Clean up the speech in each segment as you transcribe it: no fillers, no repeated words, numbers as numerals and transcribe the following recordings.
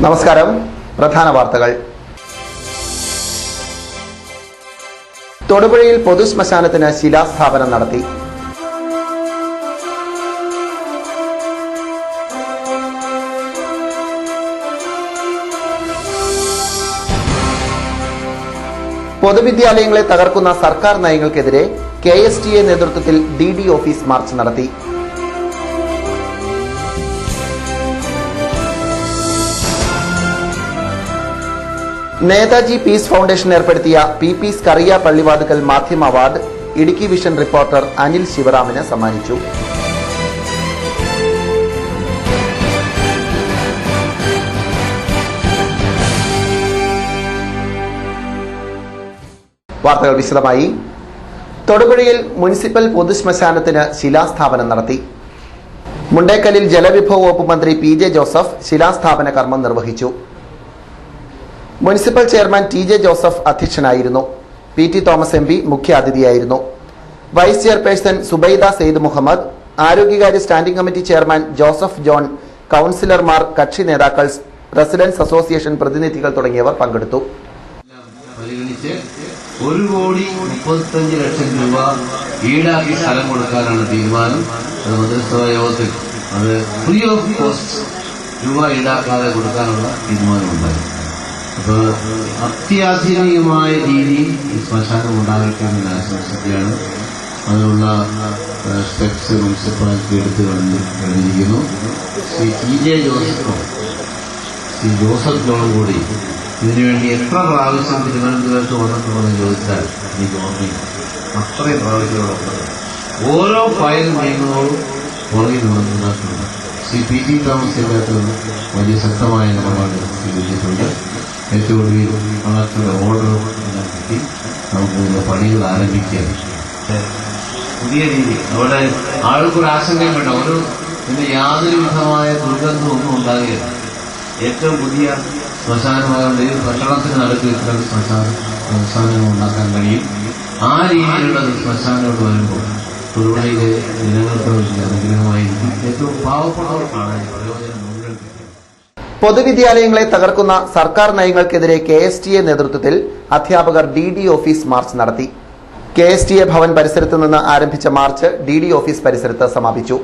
നമസ്കാരം. പ്രധാന വാർത്തകൾ. തൊടുപുഴയിൽ പൊതുശ്മശാനത്തിന് ശിലാസ്ഥാപനം നടത്തി. പൊതുവിദ്യാലയങ്ങളെ തകർക്കുന്ന സർക്കാർ നയങ്ങൾക്കെതിരെ KSTA നേതൃത്വത്തിൽ DD ഓഫീസ് മാർച്ച് നടത്തി. നേതാജി പീസ് ഫൗണ്ടേഷൻ ഏർപ്പെടുത്തിയ PP സ്കറിയ പള്ളിവാതുക്കൽ മാധ്യമ award Idukki Vision reporter Anil ശിവറാമിന് സമ്മാനിച്ചു. വാർത്തകൾ വിശദമായി. തൊടുപുഴയിൽ മുനിസിപ്പൽ പൊതുശ്മശാനത്തിന് ശിലാസ്ഥാപനം നടത്തി. മുണ്ടേക്കലിൽ ജലവിഭവ വകുപ്പ് മന്ത്രി PJ ജോസഫ് ശിലാസ്ഥാപന കർമ്മം നിർവഹിച്ചു. മുനിസിപ്പൽ ചെയർമാൻ TJ ജോസഫ് അധ്യക്ഷനായിരുന്നു. PT തോമസ് MP മുഖ്യാതിഥിയായിരുന്നു. വൈസ് ചെയർപേഴ്സൺ സുബൈദ സെയ്ദ് മുഹമ്മദ്, ആരോഗ്യകാര്യ standing committee chairman Joseph John, കൌൺസിലർമാർ, കക്ഷി നേതാക്കൾ, റെസിഡൻസ് അസോസിയേഷൻ പ്രതിനിധികൾ തുടങ്ങിയവർ പങ്കെടുത്തു. 1,35,00,000 രൂപ ഈടാക്കി സ്ഥലം കൊടുക്കാനാണ് തീരുമാനം. അത് മന്ത്രിസഭാ യോഗത്തിൽ അത് ഫ്രീ ഓഫ് കോസ്റ്റ് രൂപ ഈടാക്കാതെ കൊടുക്കാനുള്ള തീരുമാനമുണ്ടായി. അപ്പോൾ അത്യാധുനികമായ രീതിയിൽ ഈ ശ്മശാനം ഉണ്ടായിരിക്കാമെന്ന് ആശംസിക്കുകയാണ്. അതിനുള്ള സ്റ്റെപ്സ് മുനിസിപ്പാലിറ്റി എടുത്തു കഴിഞ്ഞിരിക്കുന്നു. ശ്രീ TJ ജോസഫും ശ്രീ ജോസഫ് ജോണും കൂടി ഇതിനുവേണ്ടി എത്ര പ്രാവശ്യം തിരുവനന്തപുരത്ത് വന്നിട്ടുണ്ടെന്ന് ചോദിച്ചാൽ എനിക്ക് ഓർമ്മയില്ല. അത്രയും പ്രാവശ്യം ഓരോ ഫയൽ നിയമങ്ങളും പുറകിൽ നിന്നിട്ടുണ്ട്. ശ്രീ PT തോമസ് ഇതിനകത്ത് വലിയ ശക്തമായ നിലപാട് സ്വീകരിച്ചിട്ടുണ്ട്. ഏറ്റവും ഒടുവിൽ കളക്ടറുടെ ഓർഡർ കിട്ടി നമുക്ക് ഇതിന്റെ പണികൾ ആരംഭിക്കുകയാണ്. പുതിയ രീതി അവിടെ ആൾക്കൊരു ആശങ്കയും വേണ്ട. ഒരു ഇതിന് യാതൊരു വിധമായ ദുർഗന്ധമൊന്നും ഉണ്ടാകുകയില്ല. ഏറ്റവും പുതിയ ശ്മശാനമായതുകൊണ്ട് ഈ പട്ടണത്തിന് നടത്തി ഇത്ര ശ്മശാനം ഉണ്ടാക്കാൻ കഴിയും. ആ രീതിയിലുള്ള ശ്മശാനോട് വരുമ്പോൾ തൊടുപുഴയിലെ ജനങ്ങൾക്ക് അനുഗ്രഹമായിരിക്കും. ഏറ്റവും പാവപ്പെട്ടവർക്കാണ് പ്രയോജനം മുഴുവൻ. പൊതുവിദ്യാലയങ്ങളെ തകർക്കുന്ന സർക്കാർ നയങ്ങൾക്കെതിരെ KSTA നേതൃത്വത്തിൽ അധ്യാപകർ DD ഓഫീസ് മാർച്ച് നടത്തി. KSTA ഭവൻ പരിസരത്ത് നിന്ന് ആരംഭിച്ച മാർച്ച് DD ഓഫീസ് പരിസരത്ത് സമാപിച്ചു.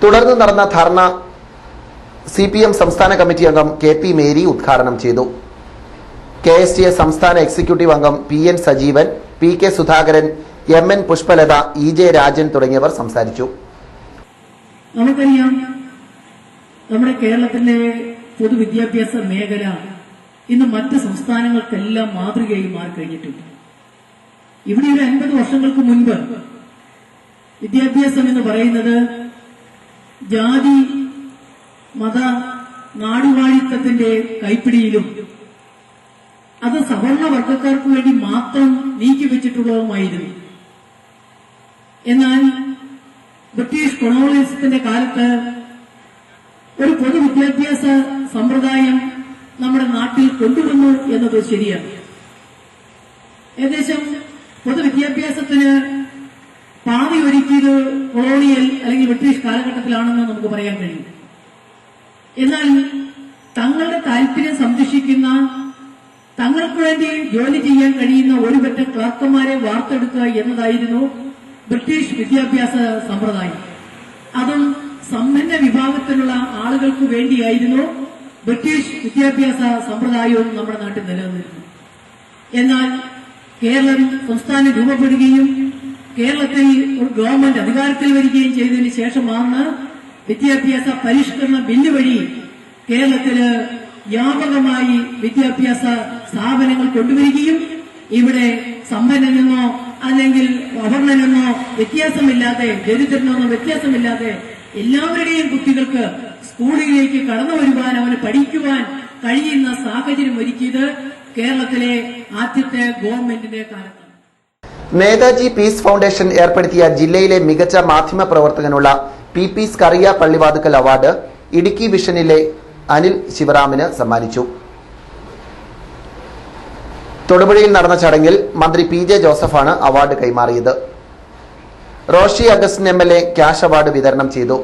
തുടർന്ന് നടന്ന ധർണ CPM സംസ്ഥാന കമ്മിറ്റി അംഗം KP മേരി ഉദ്ഘാടനം ചെയ്തു. KSTA സംസ്ഥാന എക്സിക്യൂട്ടീവ് അംഗം PN Sajeevan, PK Sudhakaran, MN Pushpalatha, EJ Rajan തുടങ്ങിയവർ സംസാരിച്ചു. നമുക്കറിയാം, നമ്മുടെ കേരളത്തിലെ പൊതുവിദ്യാഭ്യാസ മേഖല ഇന്ന് മറ്റ് സംസ്ഥാനങ്ങൾക്കെല്ലാം മാതൃകയായി മാറിക്കഴിഞ്ഞിട്ടുണ്ട്. ഇവിടെ ഒരു 50 വർഷങ്ങൾക്ക് മുൻപ് വിദ്യാഭ്യാസം എന്ന് പറയുന്നത് ജാതി മത നാടുവാഴിത്തത്തിന്റെ കൈപ്പിടിയിലും അത് സവർണ വർഗക്കാർക്ക് വേണ്ടി മാത്രം നീക്കിവെച്ചിട്ടുള്ളതുമായിരുന്നു. എന്നാൽ ബ്രിട്ടീഷ് കൊളോണിയലിസത്തിന്റെ കാലത്ത് ഒരു പൊതുവിദ്യാഭ്യാസ സമ്പ്രദായം നമ്മുടെ നാട്ടിൽ കൊണ്ടുവന്നു എന്നത് ശരിയാണ്. ഏകദേശം പൊതുവിദ്യാഭ്യാസത്തിന് പാതി ഒരുക്കിയത് കൊളോണിയൽ അല്ലെങ്കിൽ ബ്രിട്ടീഷ് കാലഘട്ടത്തിലാണെന്ന് നമുക്ക് പറയാൻ കഴിയും. എന്നാൽ തങ്ങളുടെ താല്പര്യം സംരക്ഷിക്കുന്ന, തങ്ങൾക്ക് വേണ്ടി ജോലി ചെയ്യാൻ കഴിയുന്ന ഒരുപറ്റം ക്ലർക്കന്മാരെ വാർത്തെടുക്കുക എന്നതായിരുന്നു ബ്രിട്ടീഷ് വിദ്യാഭ്യാസ സമ്പ്രദായം. അതും സമ്പന്ന വിഭാഗത്തിലുള്ള ആളുകൾക്ക് വേണ്ടിയായിരുന്നു ബ്രിട്ടീഷ് വിദ്യാഭ്യാസ സമ്പ്രദായവും നമ്മുടെ നാട്ടിൽ നിലനിന്നിരുന്നു. എന്നാൽ കേരളം സംസ്ഥാനം രൂപപ്പെടുകയും കേരളത്തിൽ ഒരു ഗവൺമെന്റ് അധികാരത്തിൽ വരികയും ചെയ്തതിന് ശേഷമാണ് വിദ്യാഭ്യാസ പരിഷ്കരണ ബില്ല് വഴി കേരളത്തില് വ്യാപകമായി വിദ്യാഭ്യാസ സ്ഥാപനങ്ങൾ കൊണ്ടുവരികയും ഇവിടെ സമ്പന്നനെന്നോ അല്ലെങ്കിൽ അവർണനെന്നോ വ്യത്യാസമില്ലാതെ, ദരിദ്രനെന്നോ വ്യത്യാസമില്ലാതെ എല്ലാവരുടെയും കുട്ടികൾക്ക് സ്കൂളിലേക്ക് കടന്നു വരുവാൻ, അവന് പഠിക്കുവാൻ കഴിയുന്ന സാഹചര്യം ഒരുക്കിയത് കേരളത്തിലെ ആദ്യത്തെ ഗവൺമെന്റിന്റെ കാലത്താണ്. നേതാജി പീസ് ഫൗണ്ടേഷൻ ഏർപ്പെടുത്തിയ ജില്ലയിലെ മികച്ച മാധ്യമ പ്രവർത്തകനുള്ള PP സ്കറിയ പള്ളിവാതുക്കൽ അവാർഡ് ഇടുക്കി വിഷനിലെ അനിൽ ശിവറാമിന് സമ്മാനിച്ചു. തൊടുപുഴയിൽ നടന്ന ചടങ്ങിൽ മന്ത്രി PJ ജോസഫാണ് അവാർഡ് കൈമാറിയത്. Roshy Augustine MLA cash award വിതരണം ചെയ്തു.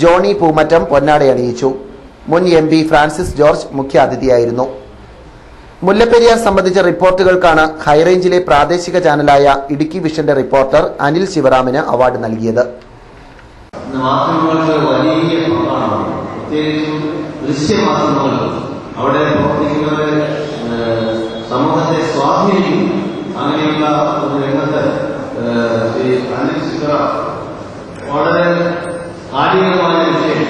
ജോണി പൂമറ്റം പൊന്നാട അണിയിച്ചു. മുൻ MP ഫ്രാൻസിസ് ജോർജ് മുഖ്യാതിഥിയായിരുന്നു. മുല്ലപ്പെരിയാർ സംബന്ധിച്ച റിപ്പോർട്ടുകൾക്കാണ് ഹൈറേഞ്ചിലെ പ്രാദേശിക ചാനലായ ഇടുക്കി വിഷന്റെ റിപ്പോർട്ടർ അനിൽ ശിവറാമിന് അവാർഡ് നൽകിയത്. മാധ്യമങ്ങൾക്ക് വലിയ പങ്കാണ്, പ്രത്യേകിച്ചും ദൃശ്യമാധ്യമങ്ങൾ. അവിടെ പ്രവർത്തിക്കുന്നവരെ സമൂഹത്തെ സ്വാധീനിക്കും. അങ്ങനെയുള്ള ഒരു രംഗത്ത് ശ്രീ അനിൽ ശിവറാം വളരെ ആധുനികമായ വിഷയം,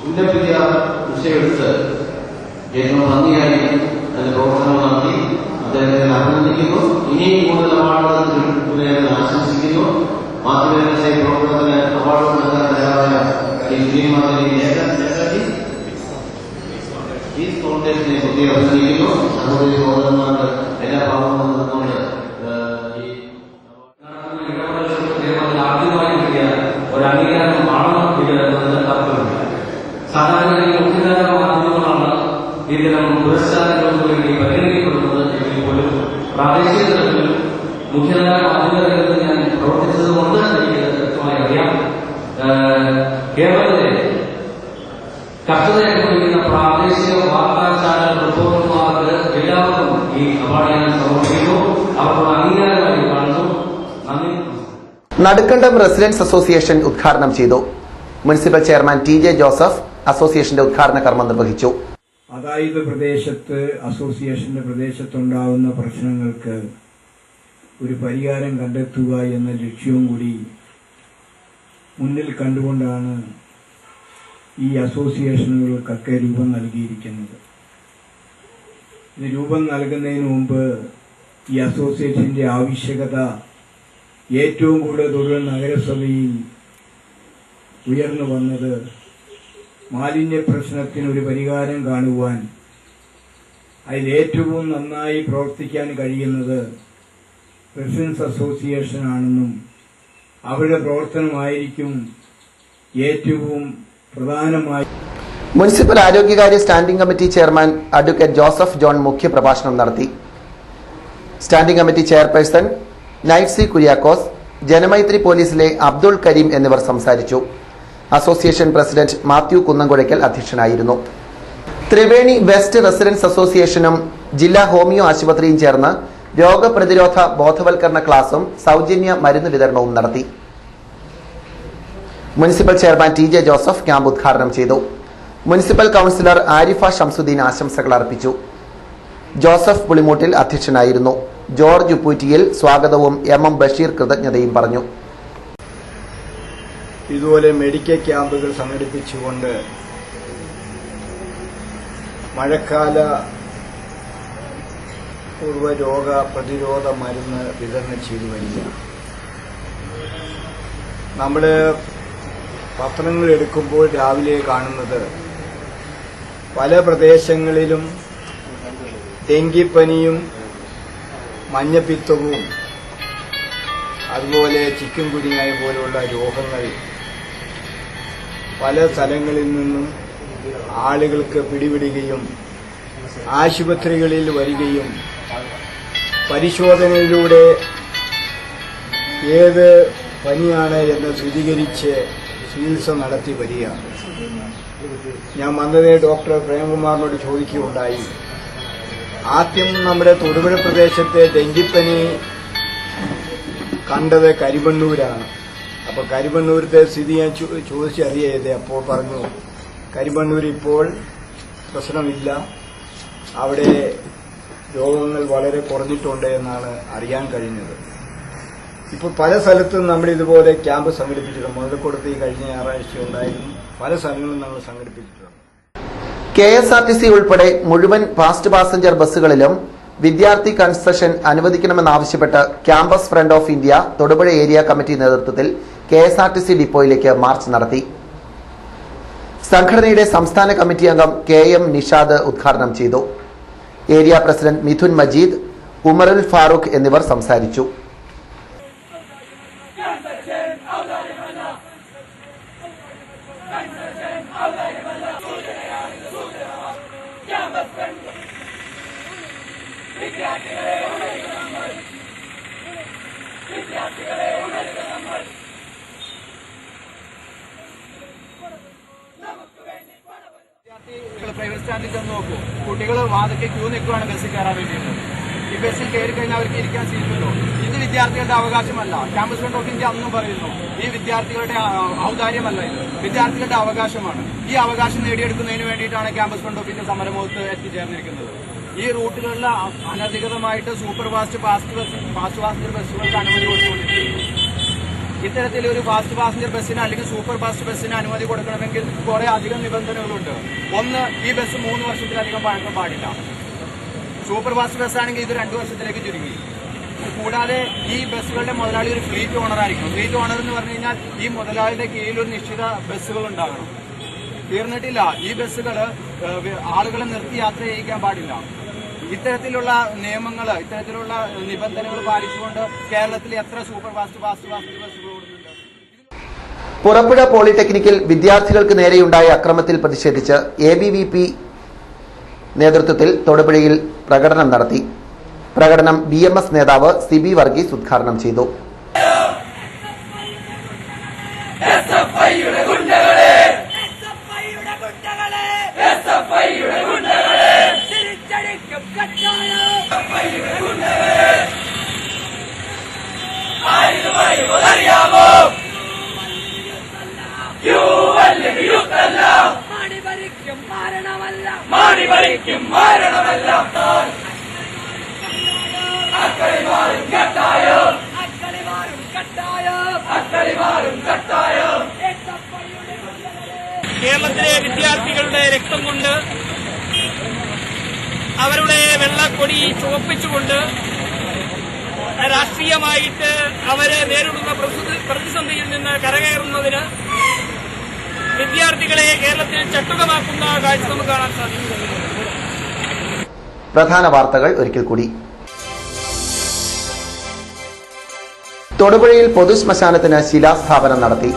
മുല്ലപ്പെരിയാർ വിഷയമെടുത്ത് ഏറ്റവും ഭംഗിയായി അതിന്റെ പ്രവർത്തനം നടത്തി. അദ്ദേഹത്തെ അഭിനന്ദിക്കുന്നു. ഇനിയും കൂടുതൽ അവാർഡുകൾ ആശംസിക്കുന്നു. മാധ്യമ പ്രവർത്തനത്തിന് അവാർഡ് നൽകാൻ തയ്യാറായ നേതാജി പീസ് ഫൗണ്ടേഷനെ പ്രത്യേകം അഭിനന്ദിക്കുന്നു. സഹോദരി സഹോദരന്മാർക്ക് എല്ലാ ഭാഗവും നിന്നുകൊണ്ട് ആദ്യമായി കിട്ടിയ ഒരു അംഗീകാരമാണ് എന്നതിന് തർക്കമില്ല. സാധാരണ മുഖ്യധാര മാധ്യമങ്ങളാണ് ഇത്തരം പുരസ്കാരങ്ങൾക്ക് വേണ്ടി പരിഗണിക്കപ്പെടുന്നത് എങ്കിൽ പോലും പ്രാദേശിക തലത്തിൽ മുഖ്യധാര മാധ്യമ രംഗത്ത് ഞാൻ പ്രവർത്തിച്ചത് കൊണ്ട് എനിക്ക് വ്യക്തമായി അറിയാം. കേരളത്തിലെ കർഷകരെ അനുഭവിക്കുന്ന പ്രാദേശിക വാർത്താ ചാനൽ റിപ്പോർട്ടർമാർക്ക് എല്ലാവർക്കും ഈ അവാർഡ് ഞാൻ സമർപ്പിക്കുന്നു. അവർക്കുള്ള അംഗീകാരമായി കാണുന്നു. നന്ദി. നടുക്കണ്ടം റെസിഡൻസ് അസോസിയേഷൻ ഉദ്ഘാടനം ചെയ്തു. മുനിസിപ്പൽ ചെയർമാൻ TJ ജോസഫ് അസോസിയേഷന്റെ ഉദ്ഘാടന കർമ്മം നിർവഹിച്ചു. അതായത് അസോസിയേഷന്റെ പ്രദേശത്തുണ്ടാകുന്ന പ്രശ്നങ്ങൾക്ക് ഒരു പരിഹാരം കണ്ടെത്തുക എന്ന ലക്ഷ്യവും കൂടി മുന്നിൽ കണ്ടുകൊണ്ടാണ് ഈ അസോസിയേഷനുകൾക്കൊക്കെ രൂപം നൽകിയിരിക്കുന്നത്. ഇത് രൂപം നൽകുന്നതിന് മുമ്പ് ഈ അസോസിയേഷന്റെ ആവശ്യകത ഏറ്റവും കൂടുതൽ തൊടുപുഴ നഗരസഭയിൽ ഉയർന്നു വന്നത് മാലിന്യ പ്രശ്നത്തിന് ഒരു പരിഹാരം കാണുവാൻ അതിൽ ഏറ്റവും നന്നായി പ്രവർത്തിക്കാൻ കഴിയുന്നത് റെസിഡൻസ് അസോസിയേഷൻ ആണെന്നും അവരുടെ പ്രവർത്തനമായിരിക്കും ഏറ്റവും പ്രധാനമായി. മുനിസിപ്പൽ ആരോഗ്യകാര്യ standing committee chairman advocate Joseph John മുഖ്യപ്രഭാഷണം നടത്തി. Standing committee chairperson Nightsy Kuriakose, Janamaithri പോലീസിലെ അബ്ദുൾ കരീം എന്നിവർ സംസാരിച്ചു. അസോസിയേഷൻ പ്രസിഡന്റ് മാത്യു കുന്നംകുഴയ്ക്കൽ അധ്യക്ഷനായിരുന്നു. ത്രിവേണി വെസ്റ്റ് റെസിഡൻസ് അസോസിയേഷനും ജില്ലാ ഹോമിയോ ആശുപത്രിയും ചേർന്ന് രോഗപ്രതിരോധ ബോധവൽക്കരണ ക്ലാസും സൗജന്യ മരുന്ന് വിതരണവും നടത്തി. Municipal chairman TJ Joseph camp ഉദ്ഘാടനം ചെയ്തു. മുനിസിപ്പൽ കൌൺസിലർ ആരിഫ ഷംസുദ്ദീൻ ആശംസകൾ അർപ്പിച്ചു. ജോസഫ് പുളിമൂട്ടിൽ അധ്യക്ഷനായിരുന്നു. ജോർജ് ഉപ്പൂറ്റിയിൽ സ്വാഗതവും MM ബഷീർ കൃതജ്ഞതയും പറഞ്ഞു. ഇതുപോലെ മെഡിക്കൽ ക്യാമ്പുകൾ സംഘടിപ്പിച്ചുകൊണ്ട് മഴക്കാല പൂർവ്വ രോഗ പ്രതിരോധ മരുന്ന് വിതരണം ചെയ്തു വരിക. നമ്മൾ പത്രങ്ങൾ എടുക്കുമ്പോൾ രാവിലെ കാണുന്നത് പല പ്രദേശങ്ങളിലും ഡെങ്കിപ്പനിയും മഞ്ഞപ്പിത്തവും അതുപോലെ ചിക്കൻ ഗുനിയ പോലുള്ള രോഗങ്ങൾ പല സ്ഥലങ്ങളിൽ നിന്നും ആളുകൾക്ക് പിടിപെടുകയും ആശുപത്രികളിൽ വരികയും പരിശോധനയിലൂടെ ഏത് പനിയാണ് എന്ന് സ്ഥിരീകരിച്ച് ചികിത്സ നടത്തി വരികയാണ്. ഞാൻ വന്നതേ ഡോക്ടർ പ്രേംകുമാറിനോട് ചോദിക്കുകയുണ്ടായി. ആദ്യം നമ്മുടെ തൊടുപുഴ പ്രദേശത്തെ ഡെങ്കിപ്പനി കണ്ടത് കരിമണ്ണൂരാണ്. അപ്പോൾ കരിമണ്ണൂരത്തെ സ്ഥിതി ഞാൻ ചോദിച്ചറിയത്. അപ്പോൾ പറഞ്ഞു കരിമണ്ണൂർ ഇപ്പോൾ പ്രശ്നമില്ല, അവിടെ രോഗങ്ങൾ വളരെ കുറഞ്ഞിട്ടുണ്ട് എന്നാണ് അറിയാൻ കഴിഞ്ഞത്. ഇപ്പോൾ പല സ്ഥലത്തും നമ്മൾ ഇതുപോലെ ക്യാമ്പ് സംഘടിപ്പിച്ചിട്ടുണ്ട്. മുതലക്കുടത്ത് കഴിഞ്ഞ ഞായറാഴ്ച ഉണ്ടായിരുന്നു. പല സ്ഥലങ്ങളിലും നമ്മൾ സംഘടിപ്പിച്ചിട്ടുണ്ട്. KSRTC ഉൾപ്പെടെ മുഴുവൻ ഫാസ്റ്റ് പാസഞ്ചർ ബസ്സുകളിലും വിദ്യാർത്ഥി കൺസെഷൻ അനുവദിക്കണമെന്നാവശ്യപ്പെട്ട് Campus Front of India Thodupuzha area committee നേതൃത്വത്തിൽ KSRTC ഡിപ്പോയിലേക്ക് മാർച്ച് നടത്തി. സംഘടനയുടെ സംസ്ഥാന കമ്മിറ്റി അംഗം KM നിഷാദ് ഉദ്ഘാടനം ചെയ്തു. ഏരിയ പ്രസിഡന്റ് മിഥുൻ മജീദ്, ഉമറുൽ ഫാറൂഖ് എന്നിവർ സംസാരിച്ചു. പ്രൈവറ്റ് സ്റ്റാൻഡിൽ ചെന്ന് നോക്കൂ, കുട്ടികൾ വാതിക്കെ ക്യൂ നിൽക്കുകയാണ് ബസ്സിൽ കയറാൻ വേണ്ടിയിട്ട്. ഈ ബസ്സിൽ കയറി കഴിഞ്ഞാൽ അവർക്ക് ഇരിക്കാൻ സീറ്റുണ്ടോ? ഇത് വിദ്യാർത്ഥികളുടെ അവകാശമല്ല. ക്യാമ്പസ് ഫ്രണ്ട് ഓഫ് ഇന്ത്യ അന്നും പറയുന്നു ഈ വിദ്യാർത്ഥികളുടെ ഔദാര്യമല്ല, ഇത് വിദ്യാർത്ഥികളുടെ അവകാശമാണ്. ഈ അവകാശം നേടിയെടുക്കുന്നതിന് വേണ്ടിയിട്ടാണ് ക്യാമ്പസ് ഫ്രണ്ട് ഓഫ് ഇന്ത്യ സമരമുഖത്ത് എത്തിച്ചേർന്നിരിക്കുന്നത്. ഈ റൂട്ടുകളിൽ അനധികൃതമായിട്ട് സൂപ്പർ ഫാസ്റ്റ് പാസഞ്ചർ ബസ്സുകൾക്ക് അനുമതി കൊടുത്തുകൊണ്ടിരിക്കുന്നു. ഇത്തരത്തിലൊരു ഫാസ്റ്റ് പാസഞ്ചർ ബസ്സിന് അല്ലെങ്കിൽ സൂപ്പർ ഫാസ്റ്റ് ബസ്സിന് അനുമതി കൊടുക്കണമെങ്കിൽ കുറെ അധികം നിബന്ധനകളുണ്ട്. ഒന്ന്, ഈ ബസ് 3 വർഷത്തിലധികം പഴക്കം പാടില്ല. സൂപ്പർ ഫാസ്റ്റ് ബസ്സാണെങ്കിൽ ഇത് 2 വർഷത്തിലേക്ക് ചുരുങ്ങി. കൂടാതെ ഈ ബസ്സുകളുടെ മുതലാളി ഒരു ഫ്ലീറ്റ് ഓണർ ആയിരിക്കണം. ഫ്ലീറ്റ് ഓണർ എന്ന് പറഞ്ഞു കഴിഞ്ഞാൽ ഈ മുതലാളിയുടെ കീഴിൽ ഒരു നിശ്ചിത ബസ്സുകൾ ഉണ്ടാകണം. തീർന്നിട്ടില്ല, ഈ ബസ്സുകൾ ആളുകളെ നിർത്തി യാത്ര ചെയ്യിക്കാൻ പാടില്ല. ഇത്തരത്തിലുള്ള നിയമങ്ങൾ, ഇത്തരത്തിലുള്ള നിബന്ധനകൾ പാലിച്ചുകൊണ്ട് കേരളത്തിൽ എത്ര സൂപ്പർ ഫാസ്റ്റ് ബസ്സുകൾ ഓടുന്നുണ്ട്? പുറപ്പുഴ പോളിടെക്നിക്കിൽ വിദ്യാർത്ഥികൾക്ക് നേരെയുണ്ടായ അക്രമത്തിൽ പ്രതിഷേധിച്ച് ABVP നേതൃത്വത്തിൽ തൊടുപുഴയിൽ പ്രകടനം നടത്തി. പ്രകടനം BMS നേതാവ് സിബി വർഗീസ് ഉദ്ഘാടനം ചെയ്തു. കേരളത്തിലെ വിദ്യാർത്ഥികളുടെ രക്തം കൊണ്ട് അവരുടെ വെള്ളക്കൊടി ചുവപ്പിച്ചുകൊണ്ട് രാഷ്ട്രീയമായിട്ട് അവരെ നേരിടുന്ന പ്രതിസന്ധിയിൽ നിന്ന് കരകയറുന്നതിന് വിദ്യാർത്ഥികളെ കേരളത്തിൽ ചട്ടുകമാക്കുന്ന കാഴ്ച നമുക്ക് കാണാൻ സാധിക്കും. പ്രധാന വാർത്തകൾ ഒരിക്കൽ കൂടി. തൊടുപുഴയിൽ പൊതുശ്മശാനത്തിന് ശിലാസ്ഥാപനം നടത്തി.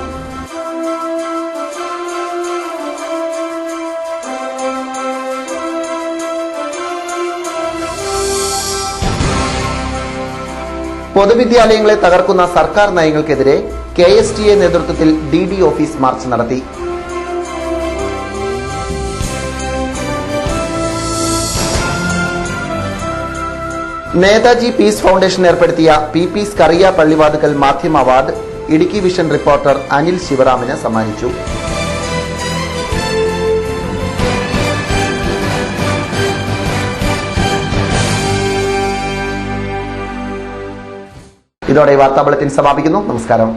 പൊതുവിദ്യാലയങ്ങളെ തകർക്കുന്ന സർക്കാർ നയങ്ങൾക്കെതിരെ KSTA നേതൃത്വത്തിൽ DD ഓഫീസ് മാർച്ച് നടത്തി. നേതാജി പീസ് ഫൗണ്ടേഷൻ ഏർപ്പെടുത്തിയ PP സ്കറിയ പള്ളിവാതുക്കൽ മാധ്യമ award Idukki Vision reporter Anil ശിവറാമിന് സമ്മാനിച്ചു. ഇതോടെ വാർത്താ ബുള്ളറ്റിൻ സമാപിക്കുന്നു. നമസ്കാരം.